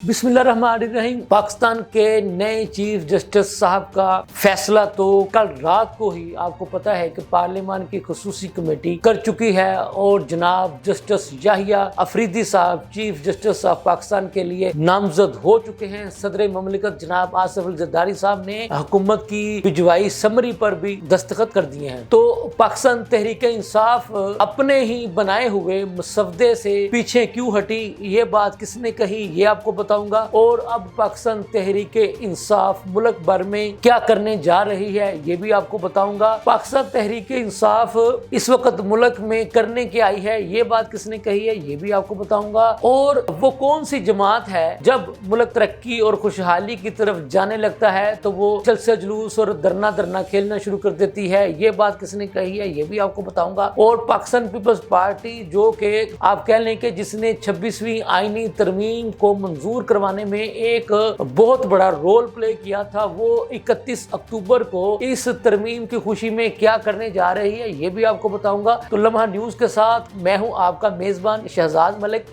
बिस्मिल्लाहिर्रहमानिर्रहीम। पाकिस्तान के नए चीफ जस्टिस साहब का फैसला तो कल रात को ही आपको पता है कि पार्लियामान की खसूसी कमेटी कर चुकी है और जनाब जस्टिस याहिया अफरीदी साहब चीफ जस्टिस ऑफ पाकिस्तान के लिए नामजद हो चुके हैं। सदर ममलिकत जनाब आसिफ अल जरदारी साहब ने हुकूमत की भिजवाई समरी पर भी दस्तखत कर दिए हैं। तो पाकिस्तान तहरीक इंसाफ अपने ही बनाए हुए मसवदे से पीछे क्यों हटी, ये बात किसने कही, ये आपको बताऊंगा। और अब पाकिस्तान तहरीक इंसाफ मुल्क भर में क्या करने जा रही है, ये भी आपको बताऊंगा। पाकिस्तान तहरीक इंसाफ इस वक्त मुल्क में करने क्या आई है, ये बात किसने कही है, ये भी आपको बताऊंगा। और वो कौन सी जमात है जब मुल्क तरक्की और खुशहाली की तरफ जाने लगता है तो वो जलसे जुलूस और धरना खेलना शुरू कर देती है, ये बात किसने कही है, ये भी आपको बताऊंगा। और पाकिस्तान पीपल्स पार्टी जो कि आप कह लें कि जिसने 26वीं आईनी तरमीम को मंजूर करवाने में एक बहुत बड़ा रोल प्ले किया था, वो 31 अक्टूबर को इस तरमीम की खुशी में क्या करने जा रही है, ये भी आपको बताऊंगा। तो लम्हा न्यूज के साथ मैं हूं आपका मेजबान शहजाद मलिक।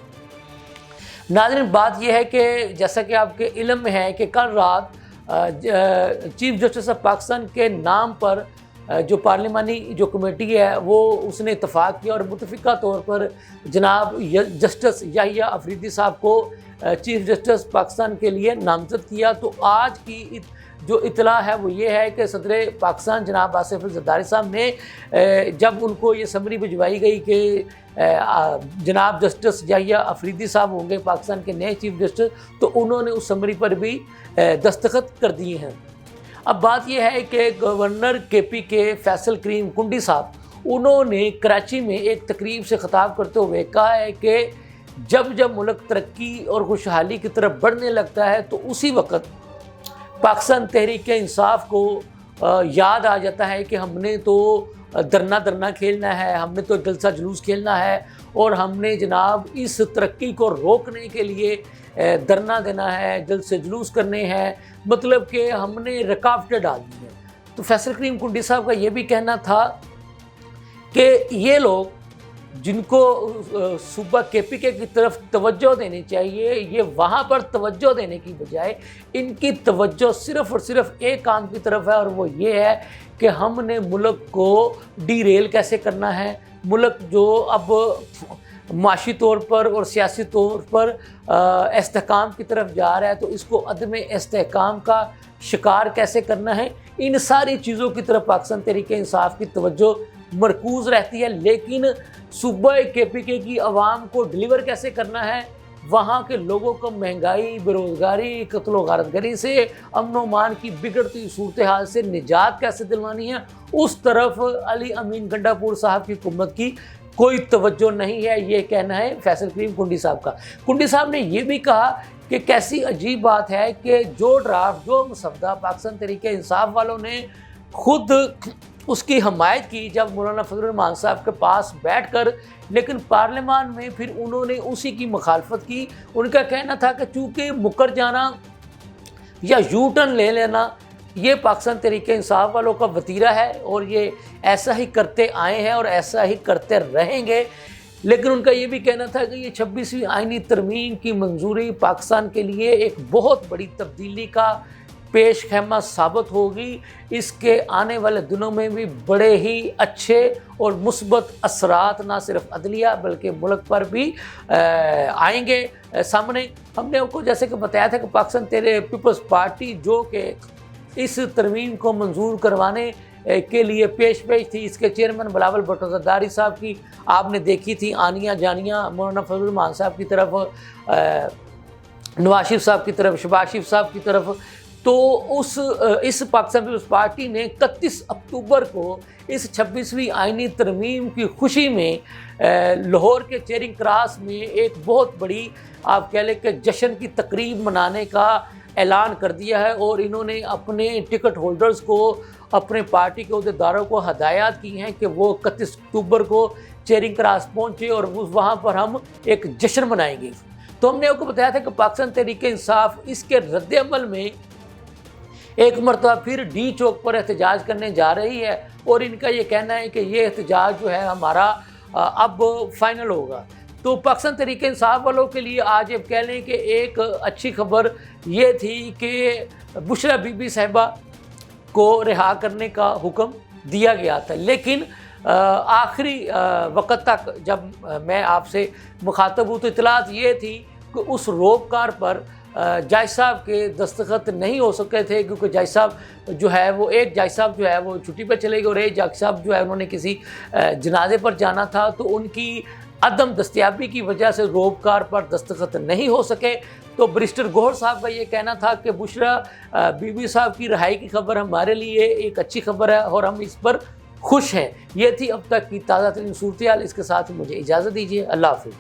नाज़रीन, बात यह है कि जैसा कि आपके इल्म में है कि कल रात चीफ जस्टिस ऑफ पाकिस्तान के नाम पर जो पार्लिमानी जो कमेटी है वो उसने इत्तफाक किया और मुतफिका तौर पर जनाब जस्टिस याहिया अफरीदी साहब को चीफ जस्टिस पाकिस्तान के लिए नामजद किया। तो आज की जो इतला है वो ये है कि सदर पाकिस्तान जनाब आसिफ अल जरदारी साहब ने जब उनको ये समरी भिजवाई गई कि जनाब जस्टिस याहिया अफरीदी साहब होंगे पाकिस्तान के नए चीफ जस्टिस, तो उन्होंने उस समरी पर भी दस्तखत कर दिए हैं। अब बात यह है कि गवर्नर केपी के फैसल करीम कुंडी साहब उन्होंने कराची में एक तकरीब से खिताब करते हुए कहा है कि जब मुल्क तरक्की और खुशहाली की तरफ बढ़ने लगता है तो उसी वक्त पाकिस्तान तहरीक इंसाफ को याद आ जाता है कि हमने तो धरना खेलना है, हमने तो जलसा जुलूस खेलना है और हमने जनाब इस तरक्की को रोकने के लिए धरना देना है, जलसे जुलूस करने हैं, मतलब कि हमने रुकावटें डाल दी हैं। तो फैसल करीम कुंडी साहब का ये भी कहना था कि ये लोग जिनको सूबा केपीके की तरफ तवज्जो देनी चाहिए, ये वहाँ पर तवज्जो देने की बजाय इनकी तवज्जो सिर्फ़ और सिर्फ एक काम की तरफ है और वो ये है कि हमने मुल्क को डीरेल कैसे करना है। मुल्क जो अब माशी तौर पर और सियासी तौर पर इस्तेहकाम की तरफ जा रहा है तो इसको अदम इस्तेहकाम का शिकार कैसे करना है, इन सारी चीज़ों की तरफ पाकिस्तान तहरीक इंसाफ की तवज्जो मरकूज़ रहती है। लेकिन सूबा केपीके की आवाम को डिलीवर कैसे करना है, वहाँ के लोगों को महंगाई, बेरोज़गारी, कत्ल गारतगरी से, अमन व मान की बिगड़ती सूरत हाल से निजात कैसे दिलवानी है, उस तरफ अली अमीन गंडापुर साहब की हुकूमत की कोई तवज्जो नहीं है, ये कहना है फैसल करीम कुंडी साहब का। कुंडी साहब ने ये भी कहा कि कैसी अजीब बात है कि जो ड्राफ्ट, जो मसवदा पाकिस्तान तहरीक इंसाफ वालों ने खुद उसकी हमायत की जब मौलाना फजल रहमान साहब के पास बैठकर, लेकिन पार्लियामान में फिर उन्होंने उसी की मुखालफत की। उनका कहना था कि चूँकि मुकर जाना या यू टर्न ले लेना ये पाकिस्तान तहरीक इंसाफ वालों का वतीरा है और ये ऐसा ही करते आए हैं और ऐसा ही करते रहेंगे। लेकिन उनका ये भी कहना था कि ये 26वीं आईनी तरमीम की मंजूरी पाकिस्तान के लिए एक बहुत बड़ी तब्दीली का पेश खैमा साबित होगी। इसके आने वाले दिनों में भी बड़े ही अच्छे और मुस्बत असरात ना सिर्फ अदलिया बल्कि मुल्क पर भी आएंगे सामने। हमने आपको जैसे कि बताया था कि पाकिस्तान तहरीक पीपल्स पार्टी जो कि इस तरमीम को मंजूर करवाने के लिए पेश थी, इसके चेयरमैन बिलावल भुट्टो ज़रदारी साहब की आपने देखी थी आनियाँ जानियाँ मौलाना फजल रहमान साहब की तरफ, नवाज शरीफ साहब की तरफ, शहबाज शरीफ साहब की तरफ। तो इस पाकिस्तान पीपल्स पार्टी ने 31 अक्टूबर को इस 26वीं आईनी तरमीम की खुशी में लाहौर के चेरिंग क्रॉस में एक बहुत बड़ी आप कह लें कि जश्न की तकरीब मनाने का ऐलान कर दिया है और इन्होंने अपने टिकट होल्डर्स को, अपने पार्टी के अहदेदारों को हदायत की हैं कि वो 31 अक्टूबर को चेरिंग क्रॉस पहुँचे और वहाँ पर हम एक जश्न मनाएंगे। तो हमने आपको बताया था कि पाकिस्तान तहरीक इंसाफ इसके रद्द-ए-अमल में एक मरतबा फिर डी चौक पर एहतजाज करने जा रही है और इनका ये कहना है कि ये एहतजाज जो है हमारा अब फाइनल होगा। تو پاکستان تحریک انصاف والوں کے لیے آج اب کہہ لیں کہ ایک اچھی خبر یہ تھی کہ بشریٰ بی بی صاحبہ کو رہا کرنے کا حکم دیا گیا تھا، لیکن آخری وقت تک جب میں آپ سے مخاطب ہوں تو اطلاعات یہ تھی کہ اس روپکار پر جج صاحب کے دستخط نہیں ہو سکے تھے، کیونکہ جج صاحب جو ہے وہ ایک جج صاحب جو ہے وہ چھٹی پہ چلے گئے اور ایک جج صاحب جو ہے انہوں نے کسی جنازے پر جانا تھا، تو ان کی عدم دستیابی کی وجہ سے روپکار پر دستخط نہیں ہو سکے۔ تو بیرسٹر گوہر صاحب کا یہ کہنا تھا کہ بشریٰ بی بی صاحب کی رہائی کی خبر ہمارے لیے ایک اچھی خبر ہے اور ہم اس پر خوش ہیں۔ یہ تھی اب تک کی تازہ ترین صورتحال، اس کے ساتھ مجھے اجازت دیجیے، اللہ حافظ۔